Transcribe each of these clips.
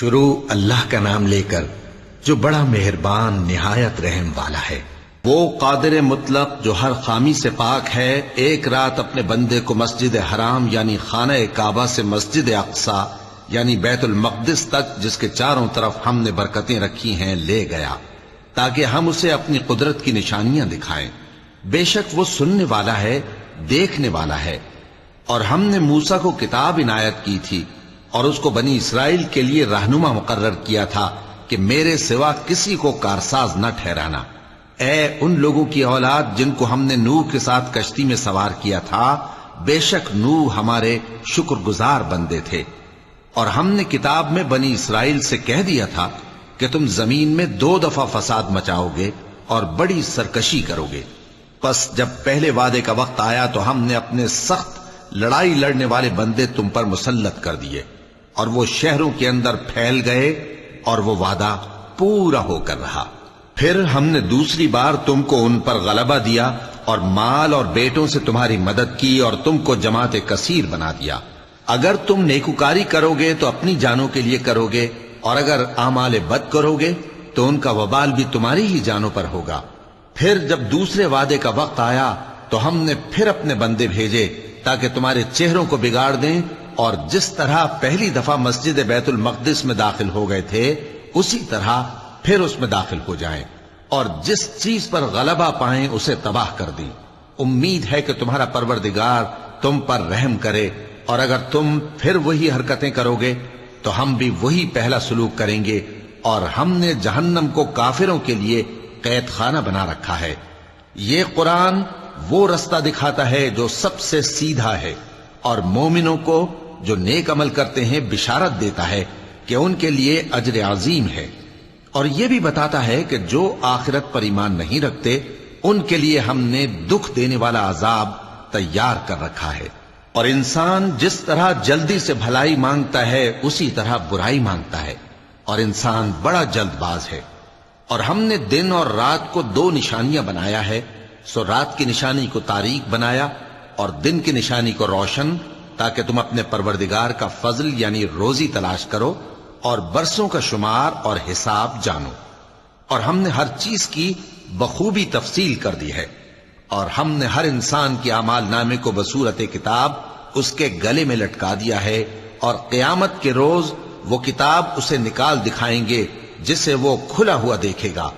شروع اللہ کا نام لے کر جو بڑا مہربان نہایت رحم والا ہے۔ وہ قادر مطلق جو ہر خامی سے پاک ہے، ایک رات اپنے بندے کو مسجد حرام یعنی خانہ کعبہ سے مسجد اقصی یعنی بیت المقدس تک، جس کے چاروں طرف ہم نے برکتیں رکھی ہیں، لے گیا تاکہ ہم اسے اپنی قدرت کی نشانیاں دکھائیں۔ بے شک وہ سننے والا ہے، دیکھنے والا ہے۔ اور ہم نے موسیٰ کو کتاب عنایت کی تھی اور اس کو بنی اسرائیل کے لیے رہنما مقرر کیا تھا کہ میرے سوا کسی کو کارساز نہ ٹھہرانا۔ اے ان لوگوں کی اولاد جن کو ہم نے نوح کے ساتھ کشتی میں سوار کیا تھا، بے شک نوح ہمارے شکر گزار بندے تھے۔ اور ہم نے کتاب میں بنی اسرائیل سے کہہ دیا تھا کہ تم زمین میں 2 دفعہ فساد مچاؤ گے اور بڑی سرکشی کرو گے۔ پس جب پہلے وعدے کا وقت آیا تو ہم نے اپنے سخت لڑائی لڑنے والے بندے تم پر مسلط کر دیے، اور وہ شہروں کے اندر پھیل گئے، اور وہ وعدہ پورا ہو کر رہا۔ پھر ہم نے دوسری بار تم کو ان پر غلبہ دیا اور مال اور بیٹوں سے تمہاری مدد کی اور تم کو جماعت کثیر بنا دیا۔ اگر تم نیکوکاری کرو گے تو اپنی جانوں کے لیے کرو گے، اور اگر اعمال بد کرو گے تو ان کا وبال بھی تمہاری ہی جانوں پر ہوگا۔ پھر جب دوسرے وعدے کا وقت آیا تو ہم نے پھر اپنے بندے بھیجے تاکہ تمہارے چہروں کو بگاڑ دیں، اور جس طرح پہلی دفعہ مسجد بیت المقدس میں داخل ہو گئے تھے اسی طرح پھر اس میں داخل ہو جائیں، اور جس چیز پر غلبہ پائیں اسے تباہ کر دیں۔ امید ہے کہ تمہارا پروردگار تم پر رحم کرے، اور اگر تم پھر وہی حرکتیں کرو گے تو ہم بھی وہی پہلا سلوک کریں گے، اور ہم نے جہنم کو کافروں کے لیے قید خانہ بنا رکھا ہے۔ یہ قرآن وہ رستہ دکھاتا ہے جو سب سے سیدھا ہے، اور مومنوں کو جو نیک عمل کرتے ہیں بشارت دیتا ہے کہ ان کے لیے اجر عظیم ہے، اور یہ بھی بتاتا ہے کہ جو آخرت پر ایمان نہیں رکھتے ان کے لیے ہم نے دکھ دینے والا عذاب تیار کر رکھا ہے۔ اور انسان جس طرح جلدی سے بھلائی مانگتا ہے اسی طرح برائی مانگتا ہے، اور انسان بڑا جلد باز ہے۔ اور ہم نے دن اور رات کو 2 نشانیاں بنایا ہے، سو رات کی نشانی کو تاریک بنایا اور دن کی نشانی کو روشن، تاکہ تم اپنے پروردگار کا فضل یعنی روزی تلاش کرو اور برسوں کا شمار اور حساب جانو۔ اور ہم نے ہر چیز کی بخوبی تفصیل کر دی ہے، اور ہم نے ہر انسان کے اعمال نامے کو بصورت کتاب اس کے گلے میں لٹکا دیا ہے، اور قیامت کے روز وہ کتاب اسے نکال دکھائیں گے جسے وہ کھلا ہوا دیکھے گا۔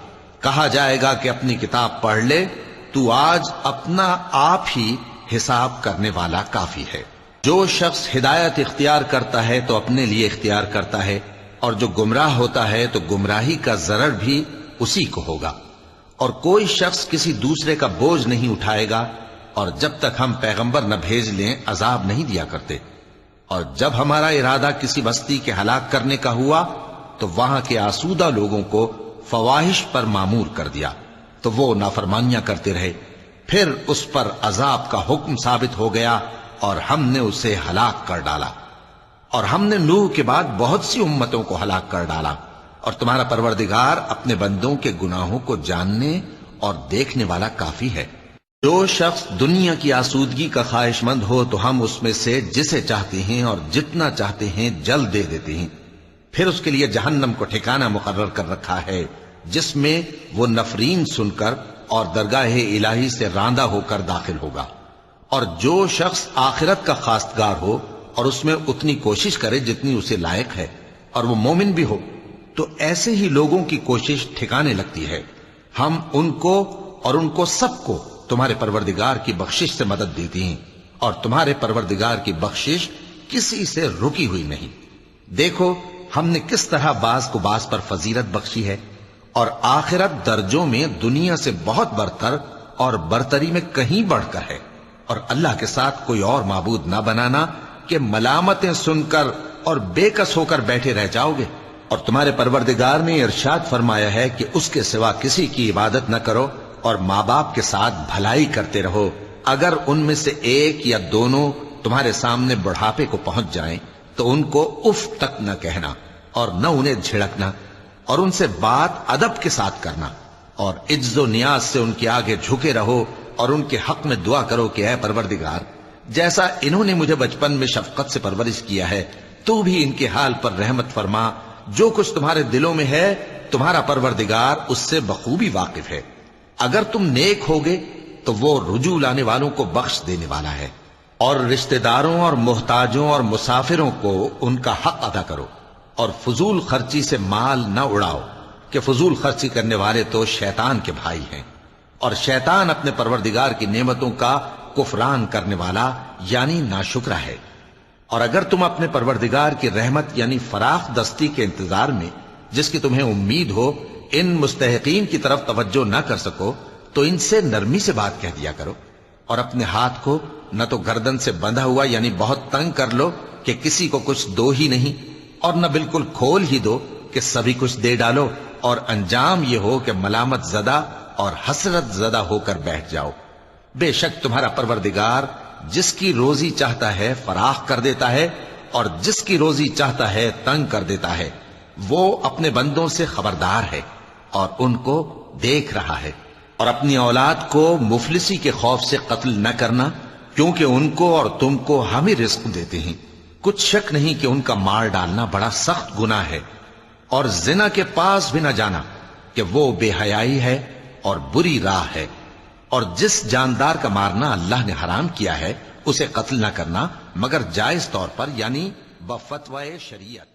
کہا جائے گا کہ اپنی کتاب پڑھ لے، تو آج اپنا آپ ہی حساب کرنے والا کافی ہے۔ جو شخص ہدایت اختیار کرتا ہے تو اپنے لیے اختیار کرتا ہے، اور جو گمراہ ہوتا ہے تو گمراہی کا ضرر بھی اسی کو ہوگا۔ اور کوئی شخص کسی دوسرے کا بوجھ نہیں اٹھائے گا، اور جب تک ہم پیغمبر نہ بھیج لیں عذاب نہیں دیا کرتے۔ اور جب ہمارا ارادہ کسی بستی کے ہلاک کرنے کا ہوا تو وہاں کے آسودہ لوگوں کو فواحش پر مامور کر دیا، تو وہ نافرمانیاں کرتے رہے۔ پھر اس پر عذاب کا حکم ثابت ہو گیا اور ہم نے اسے ہلاک کر ڈالا۔ اور ہم نے نوح کے بعد بہت سی امتوں کو ہلاک کر ڈالا، اور تمہارا پروردگار اپنے بندوں کے گناہوں کو جاننے اور دیکھنے والا کافی ہے۔ جو شخص دنیا کی آسودگی کا خواہش مند ہو تو ہم اس میں سے جسے چاہتے ہیں اور جتنا چاہتے ہیں جلد دے دیتے ہیں۔ پھر اس کے لیے جہنم کو ٹھکانہ مقرر کر رکھا ہے، جس میں وہ نفرین سن کر اور درگاہ الہی سے راندہ ہو کر داخل ہوگا۔ اور جو شخص آخرت کا خواستگار ہو اور اس میں اتنی کوشش کرے جتنی اسے لائق ہے، اور وہ مومن بھی ہو، تو ایسے ہی لوگوں کی کوشش ٹھکانے لگتی ہے۔ ہم ان کو اور ان کو سب کو تمہارے پروردگار کی بخشش سے مدد دیتی ہیں، اور تمہارے پروردگار کی بخشش کسی سے رکی ہوئی نہیں۔ دیکھو ہم نے کس طرح بعض کو بعض پر فضیلت بخشی ہے، اور آخرت درجوں میں دنیا سے بہت برتر اور برتری میں کہیں بڑھ کر ہے۔ اور اللہ کے ساتھ کوئی اور معبود نہ بنانا کہ ملامتیں سن کر اور بے کس ہو کر بیٹھے رہ جاؤ گے۔ اور تمہارے پروردگار نے ارشاد فرمایا ہے کہ اس کے سوا کسی کی عبادت نہ کرو، اور ماں باپ کے ساتھ بھلائی کرتے رہو۔ اگر ان میں سے ایک یا دونوں تمہارے سامنے بڑھاپے کو پہنچ جائیں تو ان کو اف تک نہ کہنا، اور نہ انہیں جھڑکنا، اور ان سے بات ادب کے ساتھ کرنا، اور عجز و نیاز سے ان کے آگے جھکے رہو، اور ان کے حق میں دعا کرو کہ اے پروردگار، جیسا انہوں نے مجھے بچپن میں شفقت سے پرورش کیا ہے تو بھی ان کے حال پر رحمت فرما جو کچھ تمہارے دلوں میں ہے تمہارا پروردگار اس سے بخوبی واقف ہے. اگر تم نیک ہوگے تو وہ رجوع لانے والوں کو بخش دینے والا ہے. اور رشتہ داروں اور محتاجوں اور مسافروں کو ان کا حق ادا کرو، اور فضول خرچی سے مال نہ اڑاؤ کہ فضول خرچی کرنے والے تو شیطان کے بھائی ہیں، اور شیطان اپنے پروردگار کی نعمتوں کا کفران کرنے والا یعنی ناشکرا ہے. اور اگر تم اپنے پروردگار کی رحمت یعنی فراخ دستی کے انتظار میں جس کی تمہیں امید ہو ان مستحقین کی طرف توجہ نہ کر سکو تو ان سے نرمی سے بات کہہ دیا کرو، اور اپنے ہاتھ کو نہ تو گردن سے بندھا ہوا یعنی بہت تنگ کر لو کہ کسی کو کچھ دو ہی نہیں، اور نہ بالکل کھول ہی دو کہ سبھی کچھ دے ڈالو، اور انجام یہ ہو کہ ملامت زدہ اور حسرت زدہ ہو کر بیٹھ جاؤ. بے شک تمہارا پروردگار جس کی روزی چاہتا ہے فراخ کر دیتا ہے، اور جس کی روزی چاہتا ہے تنگ کر دیتا ہے. وہ اپنے بندوں سے خبردار ہے اور ان کو دیکھ رہا ہے. اور اپنی اولاد کو مفلسی کے خوف سے قتل نہ کرنا، کیونکہ ان کو اور تم کو ہم ہی رزق دیتے ہیں. کچھ شک نہیں کہ ان کا مار ڈالنا بڑا سخت گناہ ہے. اور زنا کے پاس بھی نہ جانا کہ وہ بے حیائی ہے اور بری راہ ہے. اور جس جاندار کا مارنا اللہ نے حرام کیا ہے اسے قتل نہ کرنا مگر جائز طور پر یعنی بفتوائے شریعت.